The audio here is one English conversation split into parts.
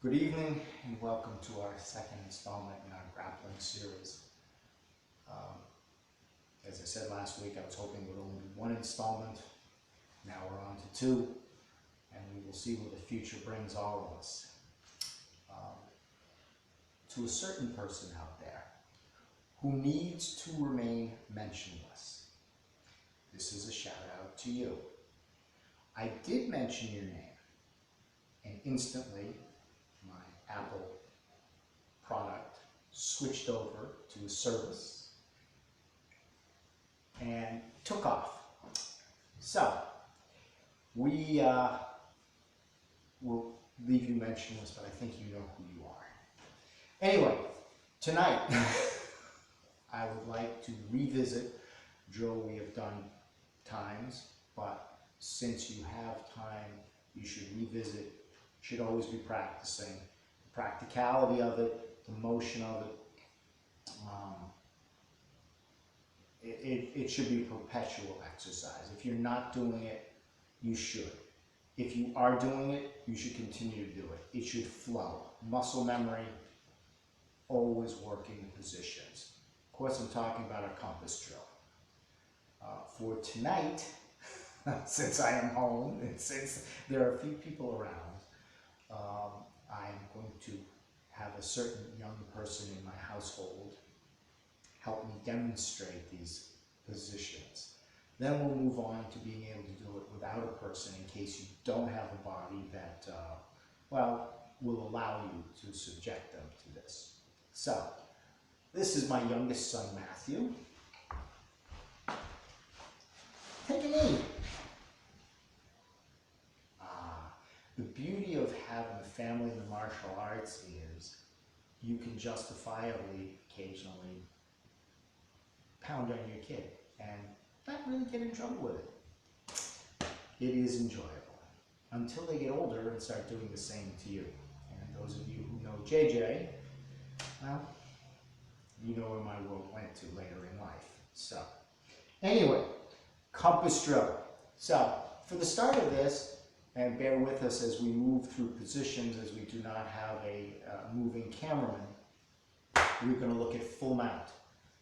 Good evening and welcome to our second installment in our grappling series. As I said last week, I was hoping it would only be one installment. Now we're on to two, and we will see what the future brings all of us. To a certain person out there who needs to remain mentionless, this is a shout out to you. I did mention your name, and instantly my Apple product switched over to a service and took off. So we will leave you mentionless, but I think you know who you are. Anyway, tonight I would like to revisit a drill we have done times, but since you have time, you should revisit. Should always be practicing the practicality of it, the motion of it. It should be a perpetual exercise. If you're not doing it, you should. If you are doing it, you should continue to do it. It should flow. Muscle memory, always working the positions. Of course, I'm talking about a compass drill. For tonight, since I am home and since there are a few people around, I'm going to have a certain young person in my household help me demonstrate these positions. Then we'll move on to being able to do it without a person in case you don't have a body that, will allow you to subject them to this. So, this is my youngest son, Matthew. Take a knee. The beauty of having a family in the martial arts is you can justifiably, occasionally, pound on your kid and not really get in trouble with it. It is enjoyable until they get older and start doing the same to you. And those of you who know JJ, well, you know where my world went to later in life. So, anyway, compass drill. So, for the start of this, and bear with us as we move through positions, as we do not have a moving cameraman, we're going to look at full mount.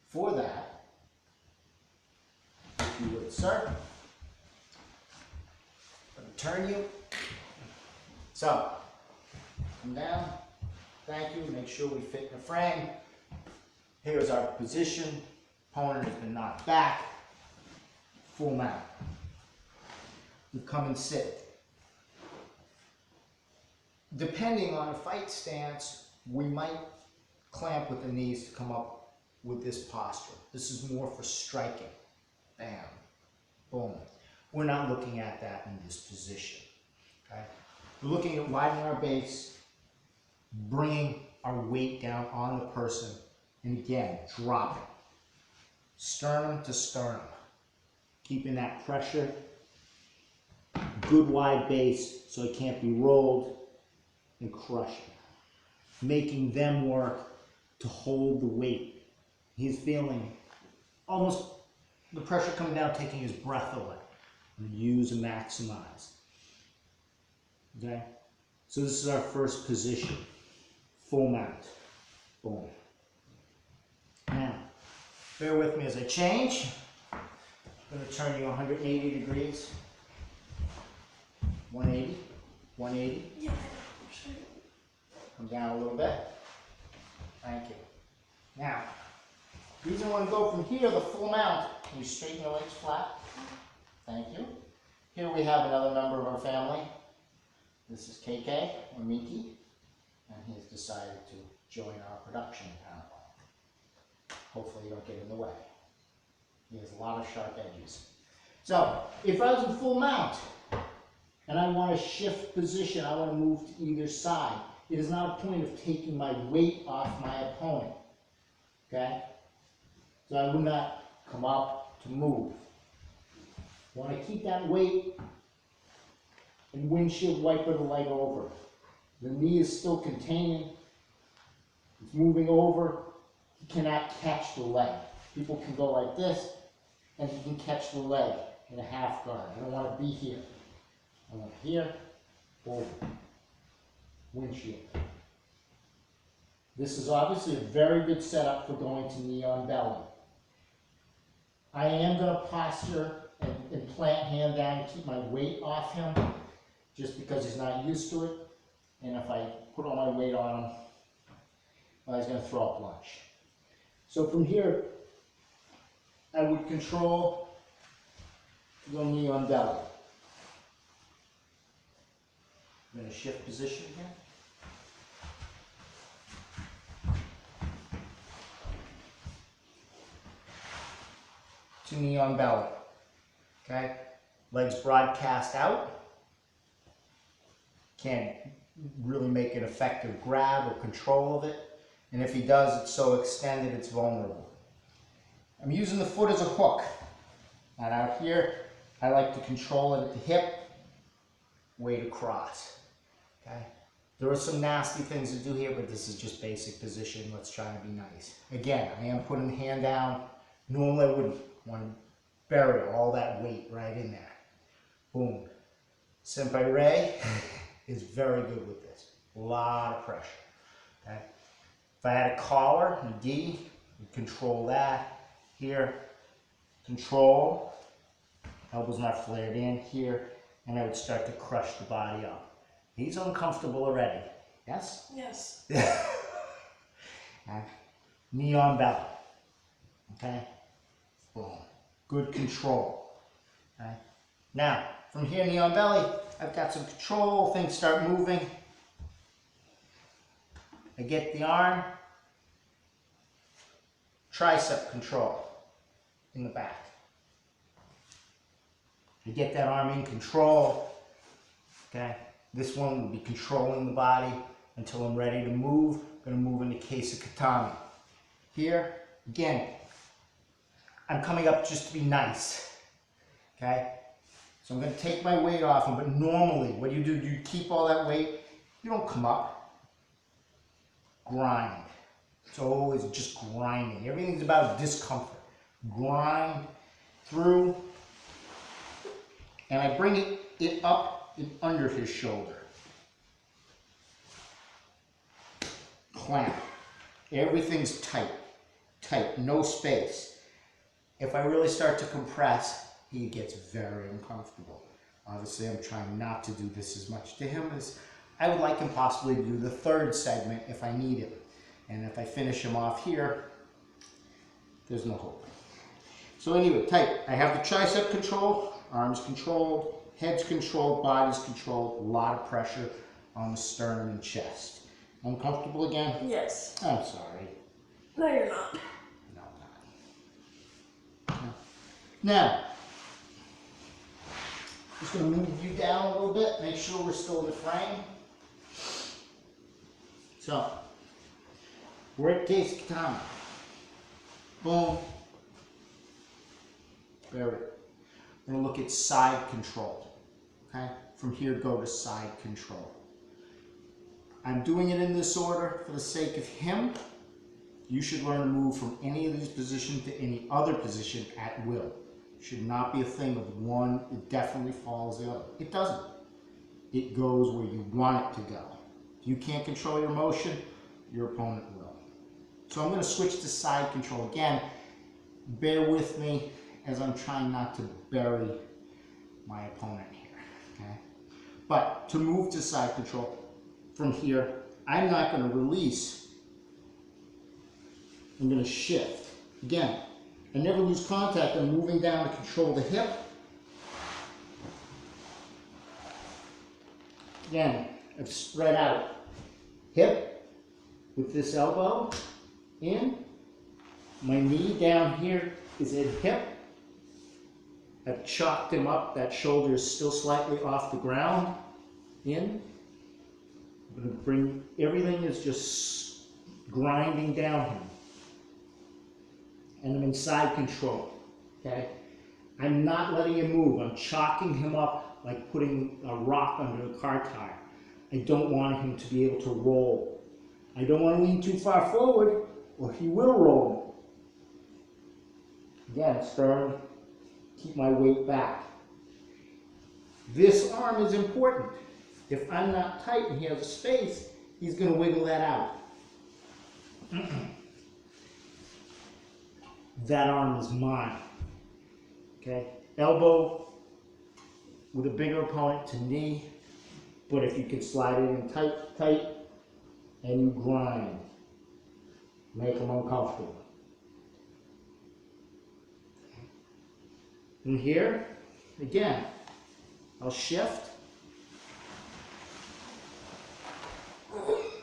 For that, if you would, sir, I'm going to turn you. So, come down. Thank you. Make sure we fit in the frame. Here's our position. Opponent has been knocked back. Full mount. We come and sit. Depending on a fight stance, we might clamp with the knees to come up with this posture. This is more for striking. Bam. Boom. We're not looking at that in this position. Okay? We're looking at widening our base, bringing our weight down on the person, and again, dropping. Sternum to sternum. Keeping that pressure. Good wide base so it can't be rolled. And crushing. Making them work to hold the weight. He's feeling almost the pressure coming down, taking his breath away. And use and maximize. Okay? So this is our first position. Full mount. Boom. Now, bear with me as I change. I'm going to turn you 180 degrees. 180. 180. Yeah. Come down a little bit. Thank you. Now, the reason I want to go from here, the full mount, can you straighten your legs flat? Thank you. Here we have another member of our family. This is KK, or Miki, and he has decided to join our production panel. Hopefully you don't get in the way. He has a lot of sharp edges. So, if I was in full mount, and I want to shift position, I want to move to either side. It is not a point of taking my weight off my opponent. Okay? So I would not come up to move. I want to keep that weight and windshield wiper the leg over. The knee is still containing. It's moving over. He cannot catch the leg. People can go like this, and he can catch the leg in a half guard. I don't want to be here. I want here, over. windshield. This is obviously a very good setup for going to knee on belly. I am going to posture and plant hand down and keep my weight off him, just because he's not used to it. And if I put all my weight on him, well, he's going to throw up lunch. So from here, I would control to go knee on belly. I'm going to shift position again. To knee on belly. Okay? Legs broadcast out. Can't really make an effective grab or control of it. And if he does, it's so extended, it's vulnerable. I'm using the foot as a hook. And out here, I like to control it at the hip, weight across. Okay? There are some nasty things to do here, but this is just basic position. Let's try to be nice. Again, I am putting the hand down. Normally I wouldn't want to bury all that weight right in there. Boom. Sensei Ray is very good with this. A lot of pressure. Okay? If I had a collar, a gi, I'd control that. Here, control. Elbows not flared in here, and I would start to crush the body up. He's uncomfortable already. Yes? Yes. Knee on belly. Okay? Boom. Good control. Okay? Now, from here, knee on belly, I've got some control. Things start moving. I get the arm. Tricep control in the back. I get that arm in control. Okay? This one will be controlling the body until I'm ready to move. I'm going to move into case of katami. Here, again, I'm coming up just to be nice. Okay? So I'm going to take my weight off him, but normally what you do, you keep all that weight. You don't come up. Grind. It's always just grinding. Everything's about discomfort. Grind through. And I bring it up and under his shoulder. Clamp. Everything's tight. Tight. No space. If I really start to compress, he gets very uncomfortable. Obviously, I'm trying not to do this as much to him as I would like him possibly to do the third segment if I need him. And if I finish him off here, there's no hope. So anyway, tight. I have the tricep control, arms controlled, head's controlled, body's controlled, a lot of pressure on the sternum and chest. Uncomfortable again? Yes. I'm sorry. No, you're not. No, I'm not. Now, just going to move you down a little bit, make sure we're still in the frame. So, we're at case katana. Boom. Bury it. We're going to look at side control. Okay? From here, go to side control. I'm doing it in this order for the sake of him. You should learn to move from any of these positions to any other position at will. It should not be a thing of one, it definitely follows the other. It doesn't. It goes where you want it to go. If you can't control your motion, your opponent will. So I'm going to switch to side control. Again, bear with me as I'm trying not to bury my opponent here. Okay? But to move to side control, from here, I'm not going to release. I'm going to shift. Again, I never lose contact. I'm moving down to control the hip. Again, I've spread out. Hip with this elbow in. My knee down here is at hip. I've chalked him up. That shoulder is still slightly off the ground. In. I'm going to bring, everything is just grinding down him. And I'm in side control. Okay? I'm not letting him move. I'm chalking him up like putting a rock under a car tire. I don't want him to be able to roll. I don't want to lean too far forward or he will roll. Again, stern, keep my weight back. This arm is important. If I'm not tight and he has a space, he's going to wiggle that out. That arm is mine. Okay? Elbow with a bigger opponent to knee, but if you can slide it in tight, tight, and you grind, make them uncomfortable. And here, again, I'll shift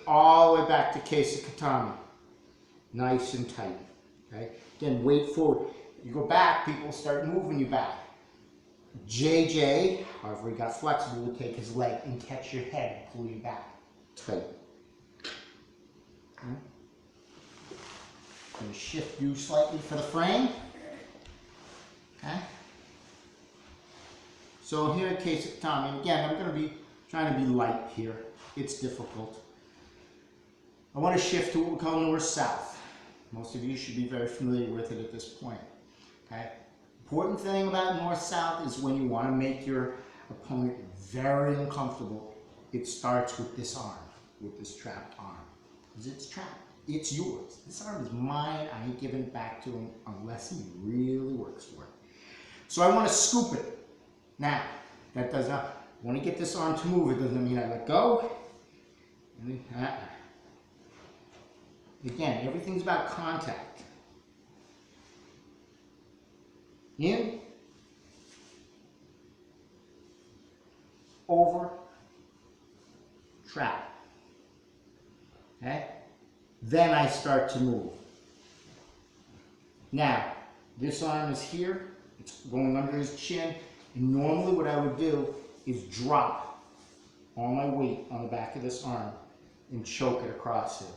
all the way back to Kesakatami. Nice and tight. Okay? Again, weight forward. You go back, people will start moving you back. JJ, however he got flexible, will take his leg and catch your head and pull you back. Tight. Okay. Going to shift you slightly for the frame. Okay. So here at Kesakatami, and again, I'm going to be trying to be light here. It's difficult. I want to shift to what we call north-south. Most of you should be very familiar with it at this point. Okay. Important thing about north-south is when you want to make your opponent very uncomfortable, it starts with this arm, with this trapped arm. Because it's trapped. It's yours. This arm is mine. I ain't giving it back to him unless he really works for it. So I want to scoop it. Now, that does not, when I get this arm to move, it doesn't mean I let go. Again, everything's about contact. In, over, trap. Okay? Then I start to move. Now, this arm is here. It's going under his chin. And normally what I would do is drop all my weight on the back of this arm and choke it across him.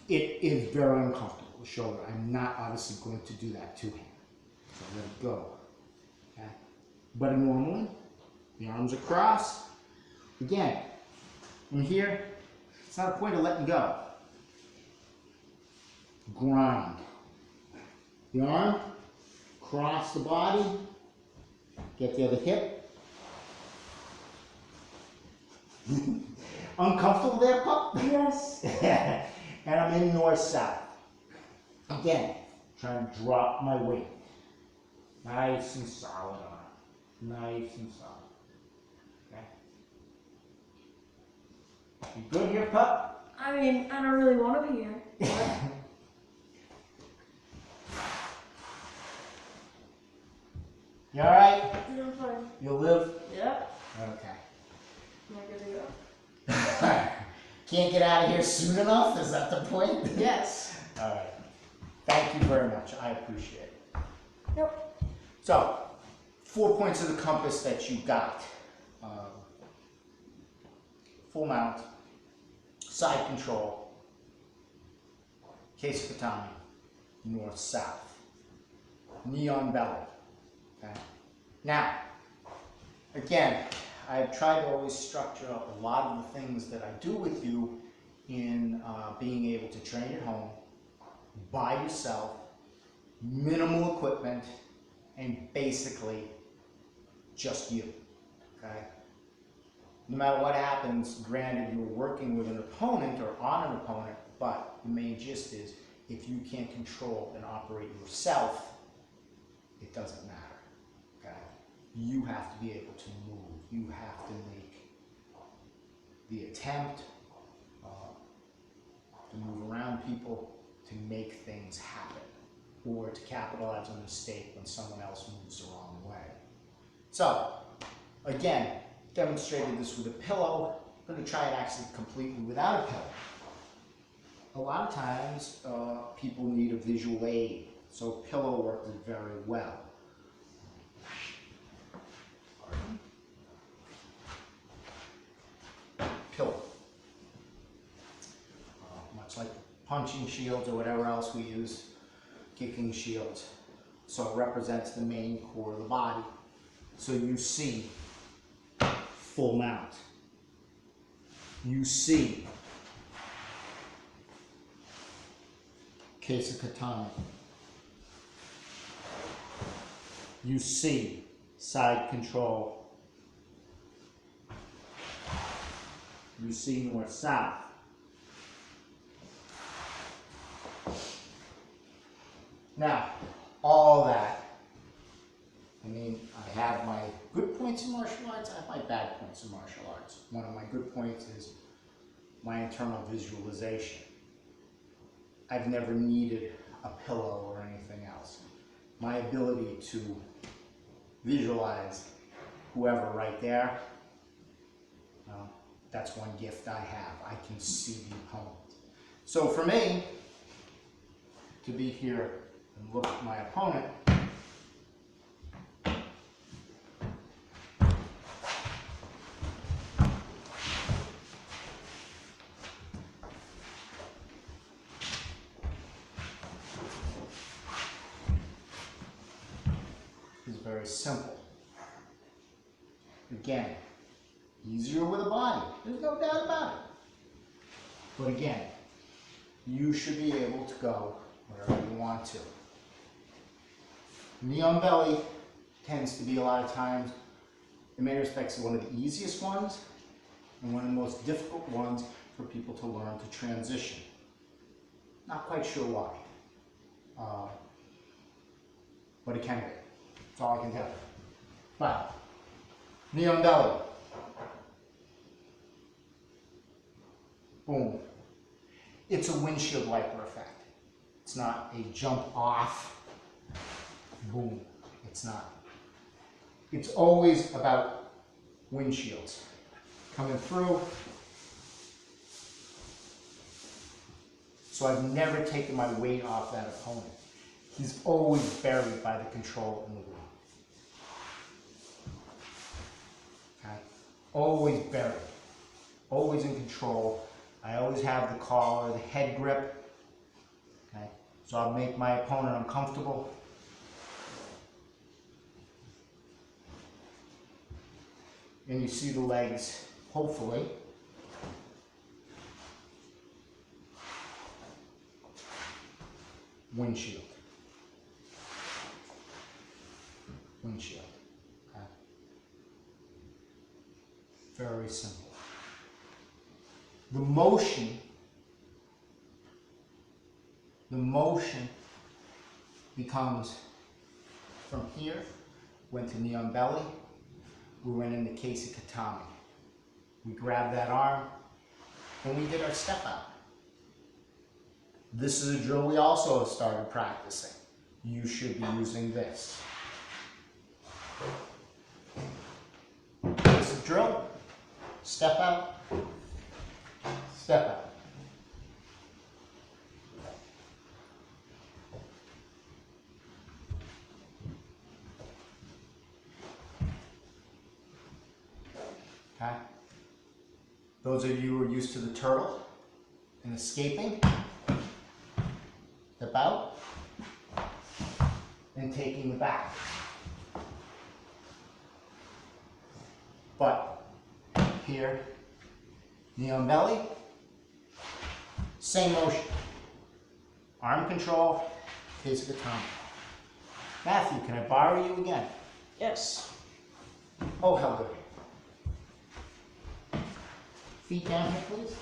It is very uncomfortable, the shoulder. I'm not obviously going to do that to him. So let it go. Okay? But normally, the arms across. Again, from here, it's not a point of letting go. Grind. The arm, cross the body, get the other hip. Uncomfortable there, pup? Yes. And I'm in north-south. Again, trying to drop my weight. Nice and solid arm. Nice and solid. Okay. You good here, pup? I mean, I don't really want to be here. You alright? Yeah, I'm fine. You'll live? Yep. Okay. Am I good to go? Can't get out of here soon enough? Is that the point? Yes. Alright. Thank you very much. I appreciate it. Yep. So, 4 points of the compass that you got. Full mount, side control, Kesakatami, north-south, knee on belly. Okay. Now, again, I've tried to always structure up a lot of the things that I do with you in being able to train at home, by yourself, minimal equipment, and basically just you. Okay? No matter what happens, granted you're working with an opponent or on an opponent, but the main gist is if you can't control and operate yourself, it doesn't matter. Okay? You have to be able to move. You have to make the attempt to move around people, to make things happen, or to capitalize on a mistake when someone else moves the wrong way. So, again, demonstrated this with a pillow. I'm going to try it actually completely without a pillow. A lot of times, people need a visual aid, so a pillow works very well. Pillow. Much like punching shields or whatever else we use, kicking shields. So it represents the main core of the body. So you see full mount. You see Kesakatami. You see side control. You see north-south. Now, all that, I mean, I have my good points in martial arts, I have my bad points in martial arts. One of my good points is my internal visualization. I've never needed a pillow or anything else. My ability to visualize whoever right there, that's one gift I have. I can see the opponent. So for me, to be here and look at my opponent, is very simple. Again, easier with a body. There's no doubt about it. But again, you should be able to go wherever you want to. Knee on belly tends to be a lot of times, in many respects, one of the easiest ones and one of the most difficult ones for people to learn to transition. Not quite sure why. But it can be. That's all I can tell you. But, knee on belly. Boom. It's a windshield wiper effect. It's not a jump off. Boom. It's not. It's always about windshields. Coming through. So I've never taken my weight off that opponent. He's always buried by the control in the wheel. Okay? Always buried. Always in control. I always have the collar, the head grip. Okay? So I'll make my opponent uncomfortable. And you see the legs, hopefully. Windshield. Windshield. Okay. Very simple. The motion becomes from here, went to knee on belly, we went into Casey Katami. We grabbed that arm, and we did our step out. This is a drill we also have started practicing. You should be using this. Basic drill, step out, step out. Okay? Those of you who are used to the turtle and escaping, step out and taking the back. But here, knee on belly, same motion. Arm control, Casey Katami. Matthew, can I borrow you again? Yes. Oh, how good. Feet down here, please.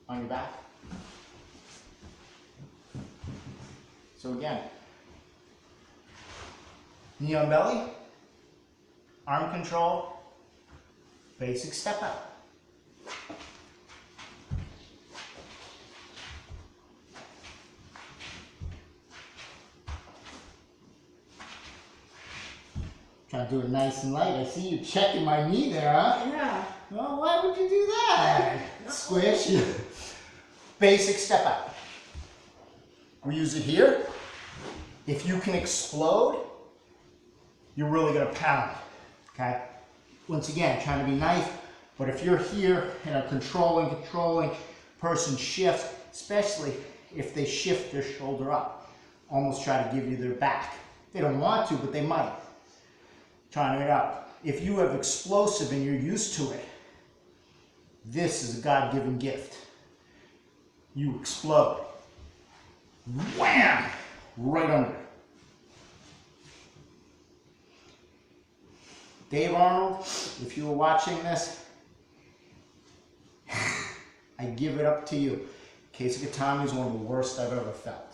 On your back. So again, knee on belly, arm control, basic step out. Try to do it nice and light. I see you checking my knee there, huh? Yeah. Well, why would you do that? Squish. Basic step out. We use it here. If you can explode, you're really going to pound. Okay? Once again, trying to be nice, but if you're here and are controlling, person shifts, especially if they shift their shoulder up, almost try to give you their back. They don't want to, but they might. Trying it out. If you have explosive and you're used to it, this is a God-given gift. You explode. Wham! Right under. Dave Arnold, if you were watching this, I give it up to you. Keisugatami is one of the worst I've ever felt.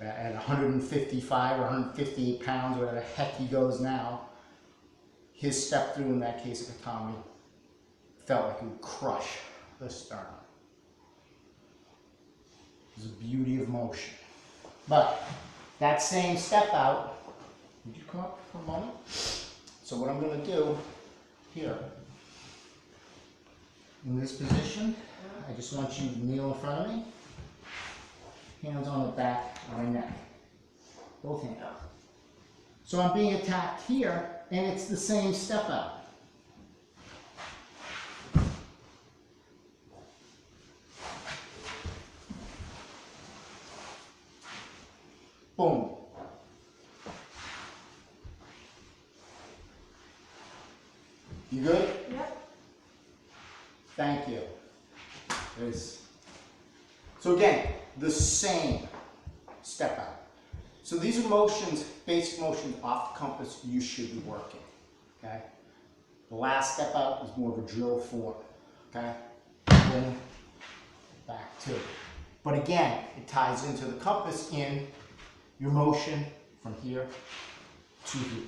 At 155 or 158 pounds, whatever the heck he goes now, his step through in that Keisugatami felt like it would crush the sternum. It was a beauty of motion. But that same step out, would you come up for a moment? So what I'm going to do here, in this position, I just want you to kneel in front of me, hands on the back of my neck, both hands. So I'm being attacked here, and it's the same step out. Boom. You good? Yep. Thank you. So again, the same step out. So these are motions, basic motions off the compass you should be working. Okay? The last step out is more of a drill form. Okay? Boom. Back two. But again, it ties into the compass in your motion from here to here.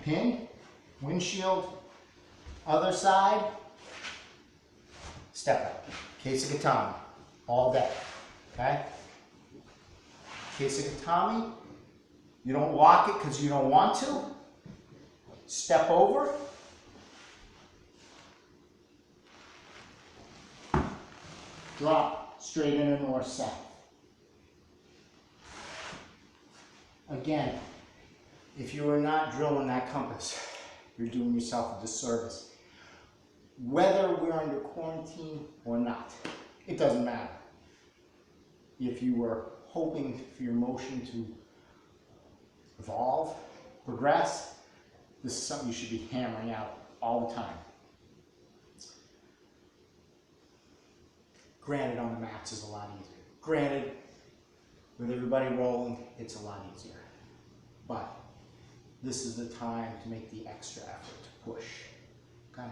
Pin, windshield, other side, step out. Keisugatami, all day. Okay? Keisugatami, you don't lock it because you don't want to. Step over. Drop straight in a north-south. Again, if you are not drilling that compass, you're doing yourself a disservice. Whether we're under quarantine or not, it doesn't matter. If you were hoping for your motion to evolve, progress, this is something you should be hammering out all the time. Granted, on the mats is a lot easier. Granted, with everybody rolling, it's a lot easier. But this is the time to make the extra effort to push. Okay?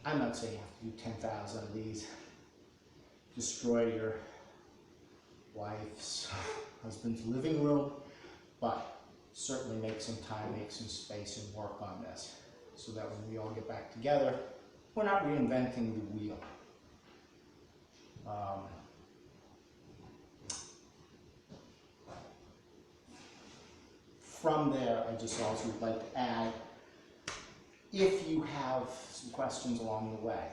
I'm not saying you have to do 10,000 of these. Destroy your wife's, husband's living room, but certainly make some time, make some space, and work on this so that when we all get back together, we're not reinventing the wheel. From there, I just also would like to add, if you have some questions along the way,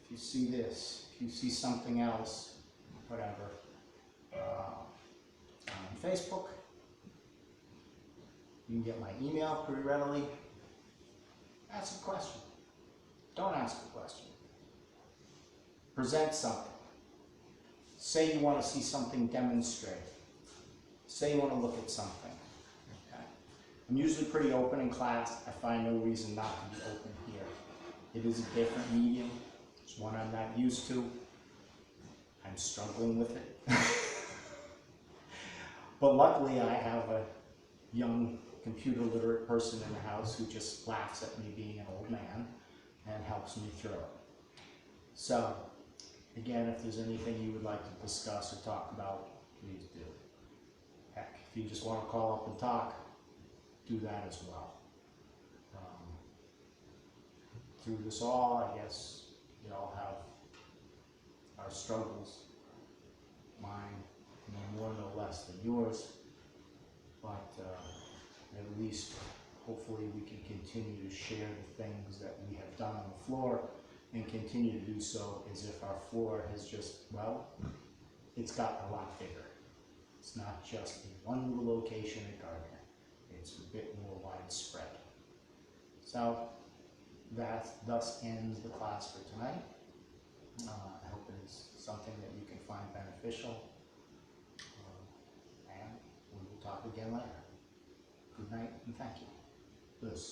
if you see this, if you see something else, whatever, on Facebook, you can get my email pretty readily. Ask a question. Don't ask a question. Present something. Say you want to see something demonstrated. Say you want to look at something. Okay? I'm usually pretty open in class. I find no reason not to be open here. It is a different medium. It's one I'm not used to. I'm struggling with it. But luckily I have a young computer literate person in the house who just laughs at me being an old man and helps me through it. So, again, if there's anything you would like to discuss or talk about, please do. Heck, if you just want to call up and talk, do that as well. Through this all, I guess we all have our struggles, mine no more, no less than yours, but at least hopefully we can continue to share the things that we have done on the floor and continue to do so as if our floor has just, well, it's gotten a lot bigger. It's not just in one little location at Gardiner. It's a bit more widespread. So that thus ends the class for tonight. I hope it is something that you can find beneficial. And we will talk again later. Good night and thank you. This